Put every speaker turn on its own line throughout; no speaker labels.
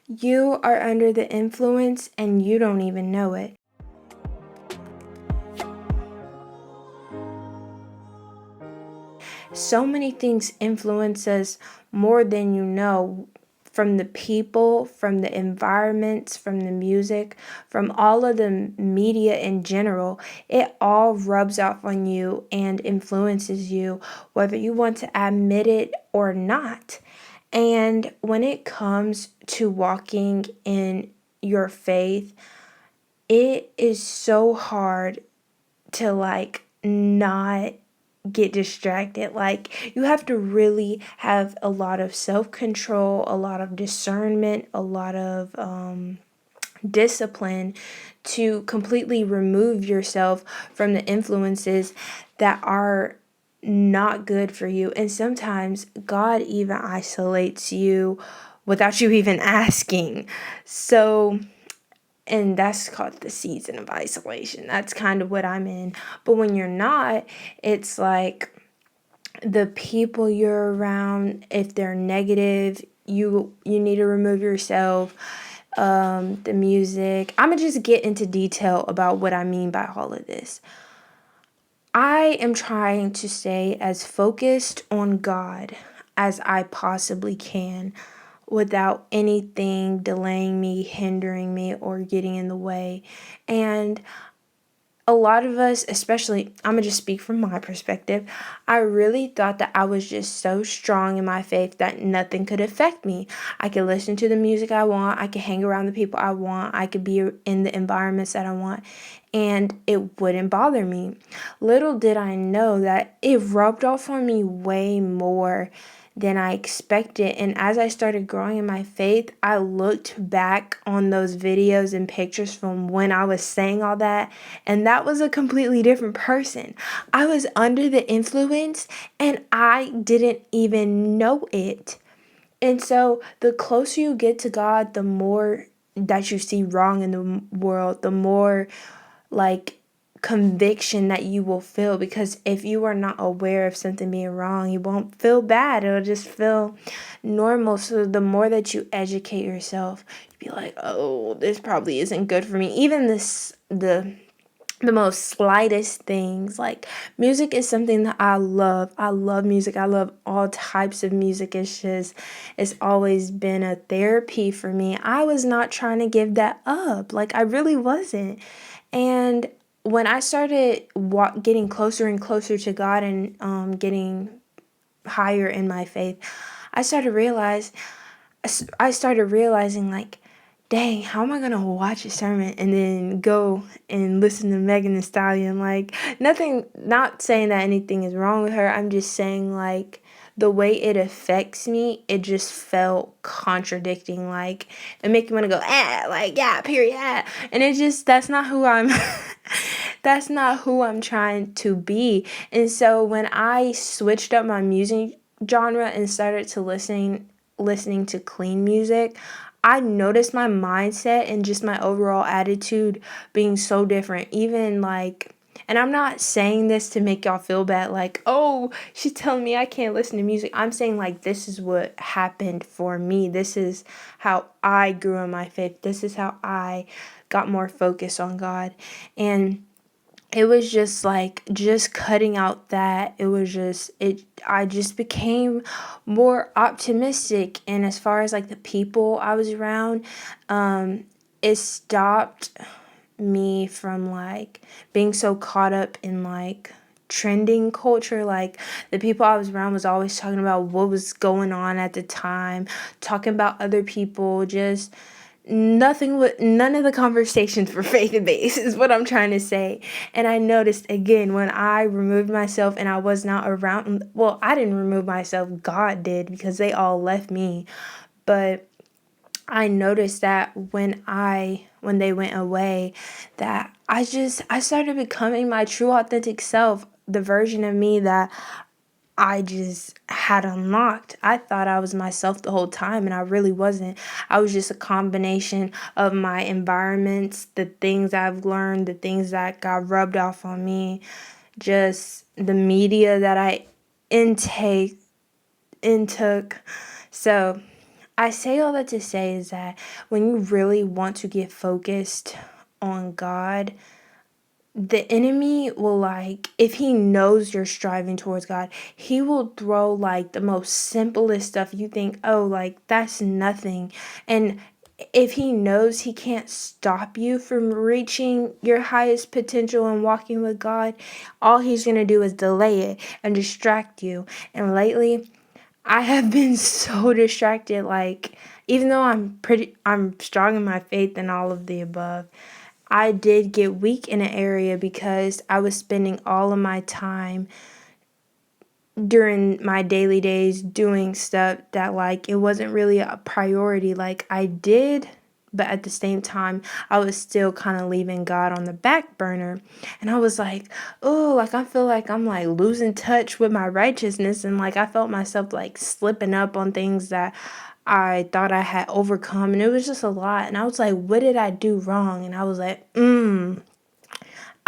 You are under the influence and you don't even know it. So many things influence us more than you know, from the people, from the environments, from the music, from all of the media in general. It all rubs off on you and influences you, whether you want to admit it or not. And when it comes to walking in your faith, it is so hard to not get distracted. Like, you have to really have a lot of self-control, a lot of discernment, a lot of discipline to completely remove yourself from the influences that are not good for you. And sometimes God even isolates you without you even asking. So, and that's called the season of isolation. That's kind of what I'm in. But when you're not, it's like the people you're around, if they're negative, you need to remove yourself. The music. I'm gonna just get into detail about what I mean by all of this. I am trying to stay as focused on God as I possibly can without anything delaying me, hindering me, or getting in the way. And a lot of us, especially, I'm going to just speak from my perspective, I really thought that I was just so strong in my faith that nothing could affect me. I could listen to the music I want, I could hang around the people I want, I could be in the environments that I want, and it wouldn't bother me. Little did I know that it rubbed off on me way more than I expected. And as I started growing in my faith, I looked back on those videos and pictures from when I was saying all that, and that was a completely different person. I was under the influence and I didn't even know it. And so the closer you get to God, the more that you see wrong in the world, the more like conviction that you will feel, because if you are not aware of something being wrong, you won't feel bad, it'll just feel normal. So the more that you educate yourself, you be like, oh, this probably isn't good for me. Even the most slightest things, like music is something that I love music. I love all types of music. It's always been a therapy for me. I was not trying to give that up, like I really wasn't. And when I started getting closer and closer to God, and getting higher in my faith, I started realizing, like, dang, how am I gonna watch a sermon and then go and listen to Megan Thee Stallion? Like, not saying that anything is wrong with her. I'm just saying, like, the way it affects me, it just felt contradicting. Like, it make me want to go, like, yeah, period, and it just, that's not who I'm. That's not who I'm trying to be. And so when I switched up my music genre and started to listening to clean music, I noticed my mindset and just my overall attitude being so different. Even like, and I'm not saying this to make y'all feel bad, like, oh, she's telling me I can't listen to music. I'm saying, like, this is what happened for me. This is how I grew in my faith. This is how I got more focused on God. And it was just like, just cutting out that, it was just, I just became more optimistic. And as far as like the people I was around, it stopped me from like being so caught up in like trending culture. Like, the people I was around was always talking about what was going on at the time, talking about other people, just none of the conversations were faith-based is what I'm trying to say. And I noticed again, when I removed myself and I was not around, well, I didn't remove myself, God did, because they all left me. But I noticed that when they went away, that I started becoming my true authentic self, the version of me that I just had unlocked. I thought I was myself the whole time, and I really wasn't. I was just a combination of my environments, the things I've learned, the things that got rubbed off on me, just the media that I intook. So I say all that to say is that when you really want to get focused on God, the enemy will, like, if he knows you're striving towards God, he will throw like the most simplest stuff. You think, oh, like that's nothing. And if he knows he can't stop you from reaching your highest potential and walking with God, all he's going to do is delay it and distract you. And lately, I have been so distracted. Like, even though I'm strong in my faith and all of the above, I did get weak in an area because I was spending all of my time during my daily days doing stuff that, like, it wasn't really a priority. Like, I did, but at the same time, I was still kind of leaving God on the back burner. And I was like, oh, like, I feel like I'm like losing touch with my righteousness. And like, I felt myself like slipping up on things that I thought I had overcome. And it was just a lot. And I was like, what did I do wrong? And I was like,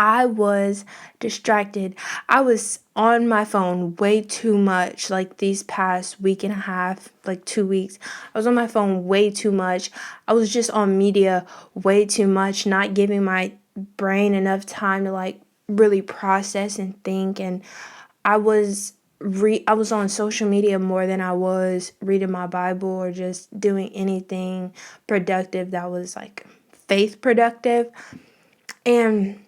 I was distracted. I was on my phone way too much, like these past week and a half, like 2 weeks. I was on my phone way too much. I was just on media way too much, not giving my brain enough time to like really process and think. And I was I was on social media more than I was reading my Bible or just doing anything productive that was like faith productive. And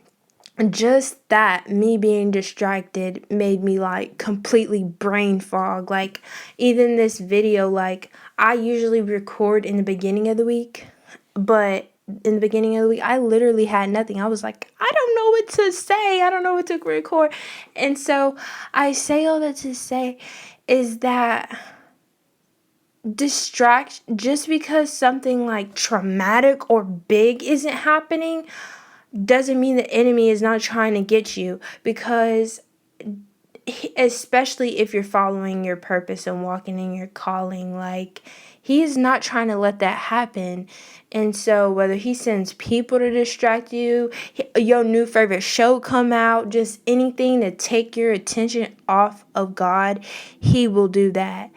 just that, me being distracted, made me like completely brain fog. Like, even this video, like, I usually record in the beginning of the week, but in the beginning of the week I literally had nothing. I was like, I don't know what to say, I don't know what to record. And so I say all that to say is that just because something like traumatic or big isn't happening doesn't mean the enemy is not trying to get you, because especially if you're following your purpose and walking in your calling, like, he is not trying to let that happen. And so whether he sends people to distract you, your new favorite show come out, just anything to take your attention off of God, he will do that.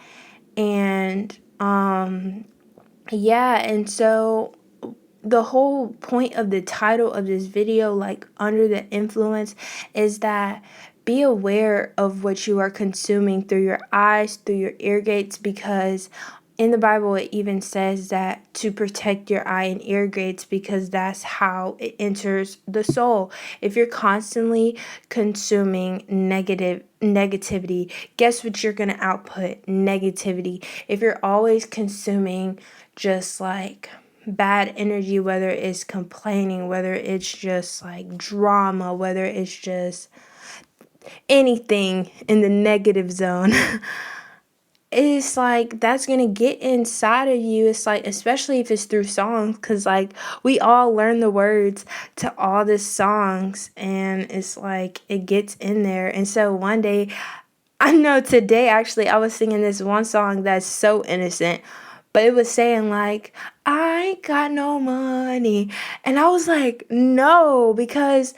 And yeah, and so the whole point of the title of this video, like Under the Influence, is that be aware of what you are consuming through your eyes, through your ear gates, because in the Bible it even says that to protect your eye and ear gates, because that's how it enters the soul. If you're constantly consuming negativity, guess what you're going to output? Negativity. If you're always consuming just like bad energy, whether it's complaining, whether it's just like drama, whether it's just anything in the negative zone, it's like that's gonna get inside of you. It's like, especially if it's through songs, because like we all learn the words to all the songs, and it's like it gets in there. And so one day, I know today actually I was singing this one song that's so innocent, but it was saying like, I ain't got no money. And I was like, no, because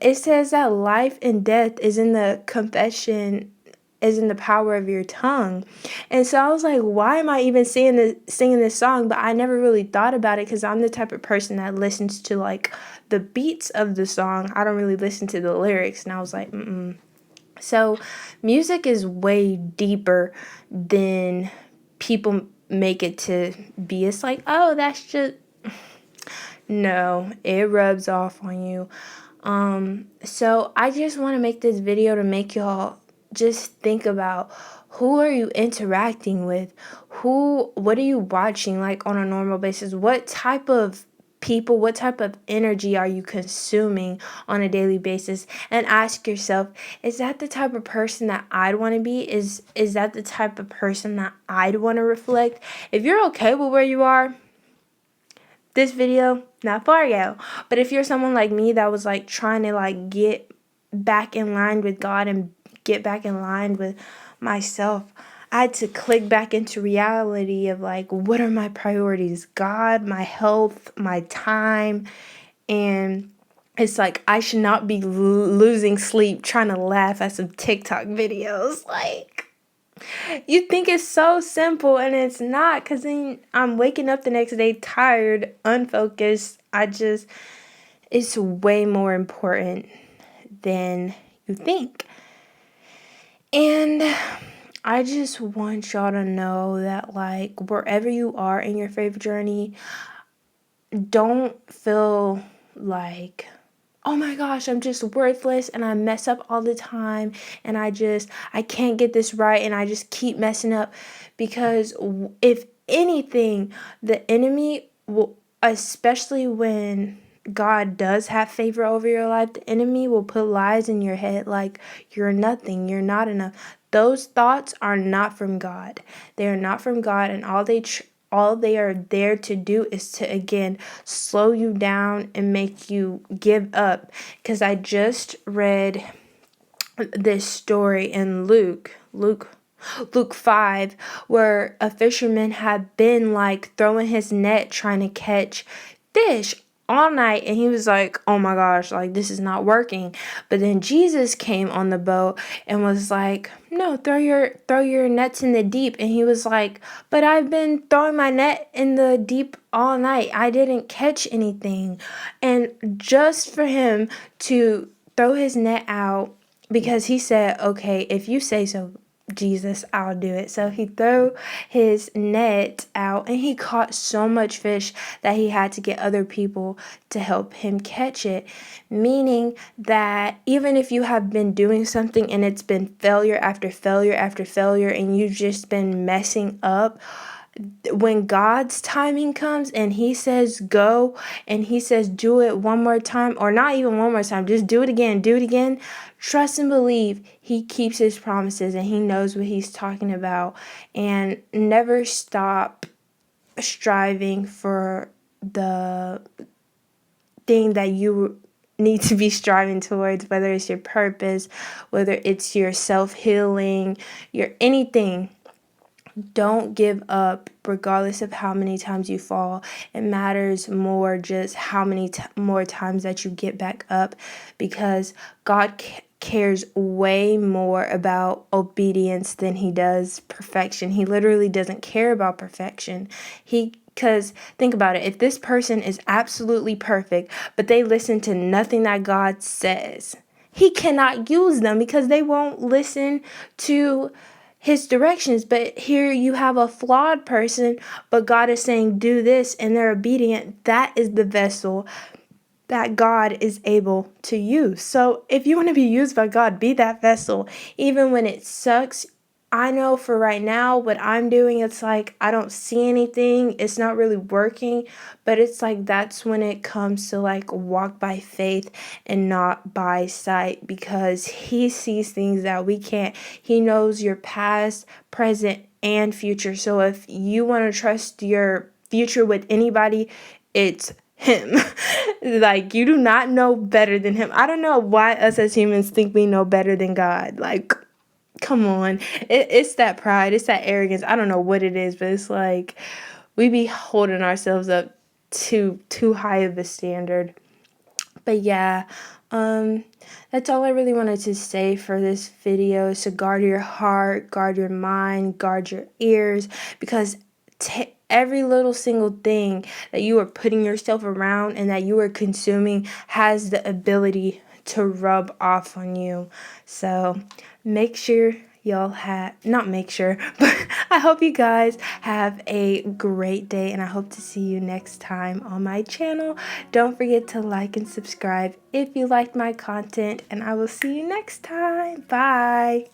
it says that life and death is in the confession, is in the power of your tongue. And so I was like, why am I even singing this song? But I never really thought about it, because I'm the type of person that listens to like the beats of the song. I don't really listen to the lyrics. And I was like, So music is way deeper than people make it to be. It's like, oh, that's just, no, it rubs off on you. So I just want to make this video to make y'all just think about, who are you interacting with? What are you watching like on a normal basis? What type of people, what type of energy are you consuming on a daily basis? And ask yourself, is that the type of person that I'd want to be? Is that the type of person that I'd want to reflect? If you're okay with where you are, this video not for you. But if you're someone like me that was like trying to like get back in line with God and get back in line with myself, I had to click back into reality of like, what are my priorities? God, my health, my time. And it's like, I should not be losing sleep trying to laugh at some TikTok videos. Like, You think it's so simple, and it's not, because then I'm waking up the next day tired, unfocused. It's way more important than you think. And I just want y'all to know that, like, wherever you are in your faith journey, don't feel like, oh my gosh, I'm just worthless and I mess up all the time and I can't get this right and I just keep messing up. Because if anything, the enemy will, especially when God does have favor over your life, the enemy will put lies in your head like you're nothing, you're not enough. Those thoughts are not from God. They are not from God, and all they are there to do is to, again, slow you down and make you give up. Because I just read this story in Luke 5, where a fisherman had been like throwing his net trying to catch fish all night, and he was like, oh my gosh, like this is not working. But then Jesus came on the boat and was like, no, throw your nets in the deep. And he was like, but I've been throwing my net in the deep all night, I didn't catch anything. And just for him to throw his net out, because he said, okay, if you say so, Jesus, I'll do it. So he threw his net out and he caught so much fish that he had to get other people to help him catch it. Meaning that even if you have been doing something and it's been failure after failure after failure and you've just been messing up, when God's timing comes and he says go, and he says do it one more time, or not even one more time, just do it again, trust and believe he keeps his promises and he knows what he's talking about. And never stop striving for the thing that you need to be striving towards, whether it's your purpose, whether it's your self-healing, your anything. Don't give up regardless of how many times you fall. It matters more just how many more times that you get back up, because God cares way more about obedience than he does perfection. He literally doesn't care about perfection. Because think about it, if this person is absolutely perfect, but they listen to nothing that God says, he cannot use them because they won't listen to his directions. But here you have a flawed person, but God is saying do this and they're obedient. That is the vessel that God is able to use. So if you want to be used by God, be that vessel. Even when it sucks, I know for right now what I'm doing, it's like I don't see anything, it's not really working, but it's like that's when it comes to like walk by faith and not by sight, because he sees things that we can't. He knows your past, present, and future. So if you want to trust your future with anybody, it's him. Like, you do not know better than him. I don't know why us as humans think we know better than God. Like, come on. It's that pride, it's that arrogance. I don't know what it is, but it's like we be holding ourselves up to too high of a standard. But yeah, that's all I really wanted to say for this video. So guard your heart, guard your mind, guard your ears, because every little single thing that you are putting yourself around and that you are consuming has the ability to rub off on you. So make sure y'all have, not make sure, but I hope you guys have a great day, and I hope to see you next time on my channel. Don't forget to like and subscribe if you liked my content, and I will see you next time. Bye.